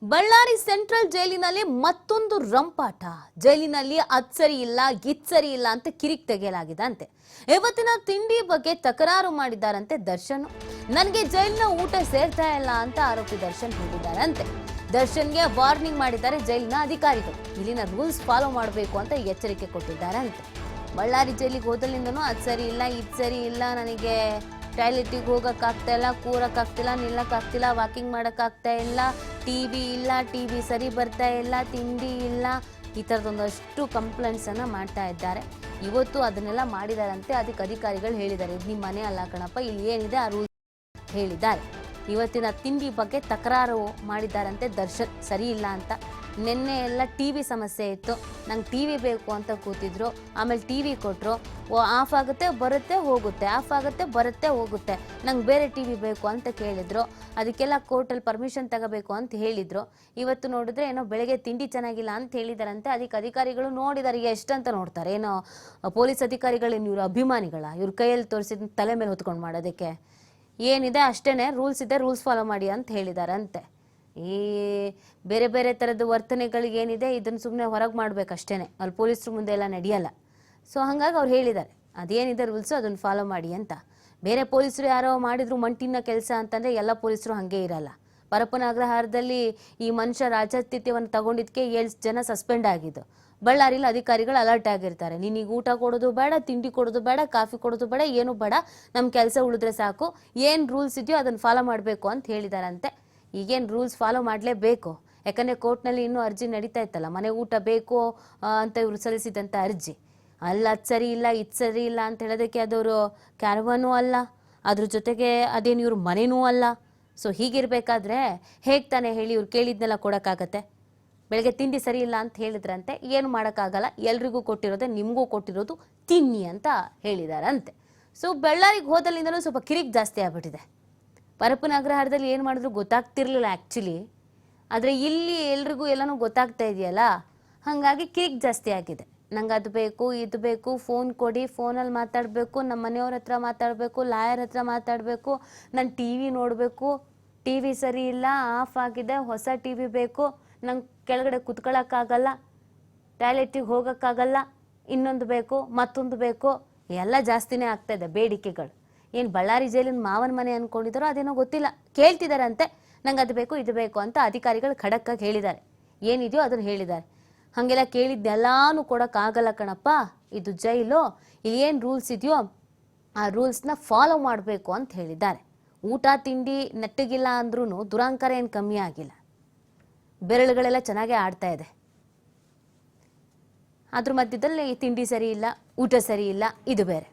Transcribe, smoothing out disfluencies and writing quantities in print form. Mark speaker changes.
Speaker 1: Ballari central ಜೈಲಿನಲ್ಲಿ ಮತ್ತೊಂದು ರಂಪಾಟ. ಜೈಲಿನಲ್ಲಿ ಅದ್ ಸರಿ ಇಲ್ಲ ಇದ್ ಸರಿ ಇಲ್ಲ ಅಂತ ಕಿರಿಕ್ ತೆಗೆಯಲಾಗಿದೆ ಅಂತೆ. ಇವತ್ತಿನ ತಿಂಡಿ ಬಗ್ಗೆ ತಕರಾರು ಮಾಡಿದ್ದಾರಂತೆ ದರ್ಶನ್. ನನಗೆ ಜೈಲಿನ ಊಟ ಸೇರ್ತಾ ಇಲ್ಲ ಅಂತ ಆರೋಪಿ ದರ್ಶನ್ ಹೇಳಿದ್ದಾರೆ ಅಂತೆ. ದರ್ಶನ್ಗೆ ವಾರ್ನಿಂಗ್ ಮಾಡಿದ್ದಾರೆ ಜೈಲಿನ ಅಧಿಕಾರಿಗಳು. ಇಲ್ಲಿನ ರೂಲ್ಸ್ ಫಾಲೋ ಮಾಡಬೇಕು ಅಂತ ಎಚ್ಚರಿಕೆ ಕೊಟ್ಟಿದ್ದಾರೆ ಅಂತೆ. ಬಳ್ಳಾರಿ ಜೈಲಿಗೆ ಹೋದಲ್ಲಿಂದನೂ ಅದ್ ಸರಿ ಇಲ್ಲ ಇದ್ ಸರಿ ಇಲ್ಲ, ನನಗೆ ಟಾಯ್ಲೆಟಿಗೆ ಹೋಗೋಕ್ಕಾಗ್ತಾ ಇಲ್ಲ, ಕೂರಕ್ಕಾಗ್ತಿಲ್ಲ, ನಿಲ್ಲಕ್ಕಾಗ್ತಿಲ್ಲ, ವಾಕಿಂಗ್ ಮಾಡೋಕ್ಕಾಗ್ತಾ ಇಲ್ಲ, ಟಿವಿ ಇಲ್ಲ, ಟಿವಿ ಸರಿ ಬರ್ತಾ ಇಲ್ಲ, ತಿಂಡಿ ಇಲ್ಲ, ಈ ಥರದೊಂದಷ್ಟು ಕಂಪ್ಲೇಂಟ್ಸನ್ನು ಮಾಡ್ತಾ ಇದ್ದಾರೆ. ಇವತ್ತು ಅದನ್ನೆಲ್ಲ ಮಾಡಿದಾರಂತೆ. ಅದಕ್ಕೆ ಅಧಿಕಾರಿಗಳು ಹೇಳಿದ್ದಾರೆ, ಇದು ನಿಮ್ಮ ಮನೆ ಅಲ್ಲ ಕಣಪ್ಪ, ಇಲ್ಲಿ ಏನಿದೆ ಆ ರೂಲ್ಸ್ ಹೇಳಿದ್ದಾರೆ. ಇವತ್ತಿನ ತಿಂಡಿ ಬಗ್ಗೆ ತಕರಾರು ಮಾಡಿದ್ದಾರಂತೆ ದರ್ಶನ್, ಸರಿ ಇಲ್ಲ ಅಂತ. ನಿನ್ನೆ ಎಲ್ಲ ಟಿವಿ ಸಮಸ್ಯೆ ಇತ್ತು, ನಂಗೆ ಟಿವಿ ಬೇಕು ಅಂತ ಕೂತಿದ್ರು. ಆಮೇಲೆ ಟಿವಿ ಕೊಟ್ಟರು, ಆಫ್ ಆಗುತ್ತೆ ಬರುತ್ತೆ ಹೋಗುತ್ತೆ, ಆಫ್ ಆಗುತ್ತೆ ಬರುತ್ತೆ ಹೋಗುತ್ತೆ, ನಂಗೆ ಬೇರೆ ಟಿವಿ ಬೇಕು ಅಂತ ಕೇಳಿದ್ರು. ಅದಕ್ಕೆಲ್ಲ ಕೋರ್ಟಲ್ಲಿ ಪರ್ಮಿಷನ್ ತಗೋಬೇಕು ಅಂತ ಹೇಳಿದ್ರು. ಇವತ್ತು ನೋಡಿದ್ರೆ ಏನೋ ಬೆಳಗ್ಗೆ ತಿಂಡಿ ಚೆನ್ನಾಗಿಲ್ಲ ಅಂತ ಹೇಳಿದಾರಂತೆ. ಅದಕ್ಕೆ ಅಧಿಕಾರಿಗಳು ನೋಡಿದ್ದಾರೆ, ಎಷ್ಟಂತ ನೋಡ್ತಾರೆ, ಏನೋ ಪೊಲೀಸ್ ಅಧಿಕಾರಿಗಳೇನು ಇವರು ಅಭಿಮಾನಿಗಳ, ಇವ್ರ ಕೈಯಲ್ಲಿ ತೋರಿಸಿದ ತಲೆ ಮೇಲೆ ಹೊತ್ಕೊಂಡು ಮಾಡೋದಕ್ಕೆ ಏನಿದೆ ಅಷ್ಟೇ ರೂಲ್ಸ್ ಇದೆ, ರೂಲ್ಸ್ ಫಾಲೋ ಮಾಡಿ ಅಂತ ಹೇಳಿದಾರಂತೆ. ಈ ಬೇರೆ ಬೇರೆ ಥರದ ವರ್ತನೆಗಳಿಗೆ ಏನಿದೆ ಇದನ್ನು ಸುಮ್ಮನೆ ಹೊರಗೆ ಮಾಡಬೇಕಷ್ಟೇ, ಅಲ್ಲಿ ಪೊಲೀಸರು ಮುಂದೆ ಎಲ್ಲ ನಡೆಯಲ್ಲ. ಸೊ ಹಾಗಾಗಿ ಅವ್ರು ಹೇಳಿದ್ದಾರೆ, ಅದೇನಿದೆ ರೂಲ್ಸು ಅದನ್ನು ಫಾಲೋ ಮಾಡಿ ಅಂತ. ಬೇರೆ ಪೊಲೀಸರು ಯಾರೋ ಮಾಡಿದ್ರು ಮಂಟಿನ ಕೆಲಸ ಅಂತಂದರೆ ಎಲ್ಲ ಪೊಲೀಸರು ಹಾಗೆ ಇರಲ್ಲ. ಪರಪ್ಪನ ಅಗ್ರಹಾರದಲ್ಲಿ ಈ ಮನುಷ್ಯ ರಾಜಾತಿಥ್ಯವನ್ನು ತಗೊಂಡಿದ್ದಕ್ಕೆ 7 ಜನ ಸಸ್ಪೆಂಡ್ ಆಗಿದ್ದು. ಬಳ್ಳಾರಿಲಿ ಅಧಿಕಾರಿಗಳು ಅಲರ್ಟ್ ಆಗಿರ್ತಾರೆ, ನೀನೀಗ ಊಟ ಕೊಡೋದು ಬೇಡ, ತಿಂಡಿ ಕೊಡೋದು ಬೇಡ, ಕಾಫಿ ಕೊಡೋದು ಬೇಡ, ಏನು ಬೇಡ, ನಮ್ಮ ಕೆಲಸ ಉಳಿದ್ರೆ ಸಾಕು, ಏನು ರೂಲ್ಸ್ ಇದೆಯೋ ಅದನ್ನು ಫಾಲೋ ಮಾಡಬೇಕು ಅಂತ ಹೇಳಿದಾರಂತೆ. ಈಗೇನು ರೂಲ್ಸ್ ಫಾಲೋ ಮಾಡಲೇಬೇಕು, ಯಾಕಂದರೆ ಕೋರ್ಟ್ನಲ್ಲಿ ಇನ್ನೂ ಅರ್ಜಿ ನಡೀತಾ ಇತ್ತಲ್ಲ, ಮನೆ ಊಟ ಬೇಕು ಅಂತ ಇವರು ಸಲ್ಲಿಸಿದಂಥ ಅರ್ಜಿ. ಅಲ್ಲಿ ಅದು ಸರಿ ಇಲ್ಲ ಇದು ಸರಿ ಇಲ್ಲ ಅಂತ ಹೇಳೋದಕ್ಕೆ ಅದವರು ಕ್ಯಾರವಾನೂ ಅಲ್ಲ, ಅದ್ರ ಜೊತೆಗೆ ಅದೇನು ಇವ್ರ ಮನೆಯೂ ಅಲ್ಲ. ಸೊ ಹೀಗಿರಬೇಕಾದ್ರೆ ಹೇಗೆ ತಾನೇ ಹೇಳಿ ಇವ್ರು ಕೇಳಿದ್ನೆಲ್ಲ ಕೊಡೋಕ್ಕಾಗತ್ತೆ? ಬೆಳಗ್ಗೆ ತಿಂಡಿ ಸರಿ ಇಲ್ಲ ಅಂತ ಹೇಳಿದ್ರಂತೆ, ಏನು ಮಾಡೋಕ್ಕಾಗಲ್ಲ, ಎಲ್ರಿಗೂ ಕೊಟ್ಟಿರೋದೆ, ನಿಮಗೂ ಕೊಟ್ಟಿರೋದು ತಿನ್ನಿ ಅಂತ ಹೇಳಿದಾರಂತೆ. ಸೊ ಬಳ್ಳಾರಿಗೆ ಹೋದಲ್ಲಿಂದಲೂ ಸ್ವಲ್ಪ ಕಿರಿಕ್ ಜಾಸ್ತಿ ಆಗ್ಬಿಟ್ಟಿದೆ. ಪರಪ್ಪನ ಅಗ್ರಹಾರದಲ್ಲಿ ಏನು ಮಾಡಿದ್ರು ಗೊತ್ತಾಗ್ತಿರ್ಲಿಲ್ಲ ಆ್ಯಕ್ಚುಲಿ, ಆದರೆ ಇಲ್ಲಿ ಎಲ್ರಿಗೂ ಎಲ್ಲನೂ ಗೊತ್ತಾಗ್ತಾ ಇದೆಯಲ್ಲ, ಹಾಗಾಗಿ ಕಿರಿಕ್ ಜಾಸ್ತಿ ಆಗಿದೆ. ನಂಗೆ ಅದು ಬೇಕು ಇದು ಬೇಕು, ಫೋನ್ ಕೊಡಿ, ಫೋನಲ್ಲಿ ಮಾತಾಡಬೇಕು, ನಮ್ಮ ಮನೆಯವ್ರ ಹತ್ರ ಮಾತಾಡಬೇಕು, ಲಾಯರ್ ಹತ್ರ ಮಾತಾಡಬೇಕು, ನಾನು ಟಿ ವಿ ನೋಡಬೇಕು, ಟಿ ವಿ ಸರಿ ಇಲ್ಲ, ಆಫ್ ಆಗಿದೆ, ಹೊಸ ಟಿ ವಿ ಬೇಕು, ನಂಗೆ ಕೆಳಗಡೆ ಕುತ್ಕೊಳ್ಳೋಕ್ಕಾಗಲ್ಲ, ಟಾಯ್ಲೆಟಿಗೆ ಹೋಗೋಕ್ಕಾಗಲ್ಲ, ಇನ್ನೊಂದು ಬೇಕು ಮತ್ತೊಂದು ಬೇಕು, ಎಲ್ಲ ಜಾಸ್ತಿನೇ ಆಗ್ತಾಯಿದೆ ಬೇಡಿಕೆಗಳು. ಏನು ಬಳ್ಳಾರಿ ಜೈಲಿನ ಮಾವನ ಮನೆ ಅಂದ್ಕೊಂಡಿದ್ದಾರೋ ಅದೇನೋ ಗೊತ್ತಿಲ್ಲ, ಕೇಳ್ತಿದ್ದಾರಂತೆ ನಂಗೆ ಅದು ಬೇಕು ಇದು ಬೇಕು ಅಂತ. ಅಧಿಕಾರಿಗಳು ಖಡಕ್ಕಾಗಿ ಹೇಳಿದ್ದಾರೆ, ಏನಿದೆಯೋ ಅದನ್ನು ಹೇಳಿದ್ದಾರೆ. ಹಾಗೆಲ್ಲ ಕೇಳಿದ್ದೆಲ್ಲಾನು ಕೊಡೋಕ್ಕಾಗಲ್ಲ ಕಣಪ್ಪ, ಇದು ಜೈಲು, ಇಲ್ಲಿ ಏನು ರೂಲ್ಸ್ ಇದೆಯೋ ಆ ರೂಲ್ಸ್ನ ಫಾಲೋ ಮಾಡಬೇಕು ಅಂತ ಹೇಳಿದ್ದಾರೆ. ಊಟ ತಿಂಡಿ ನೆಟ್ಟಗಿಲ್ಲ ಅಂದ್ರೂ ದುರಾಂಕಾರ ಏನು ಕಮ್ಮಿ ಆಗಿಲ್ಲ, ಬೆರಳುಗಳೆಲ್ಲ ಚೆನ್ನಾಗೇ ಆಡ್ತಾ ಇದೆ. ಅದ್ರ ಮಧ್ಯದಲ್ಲಿ ತಿಂಡಿ ಸರಿ ಇಲ್ಲ, ಊಟ ಸರಿ ಇಲ್ಲ, ಇದು ಬೇರೆ.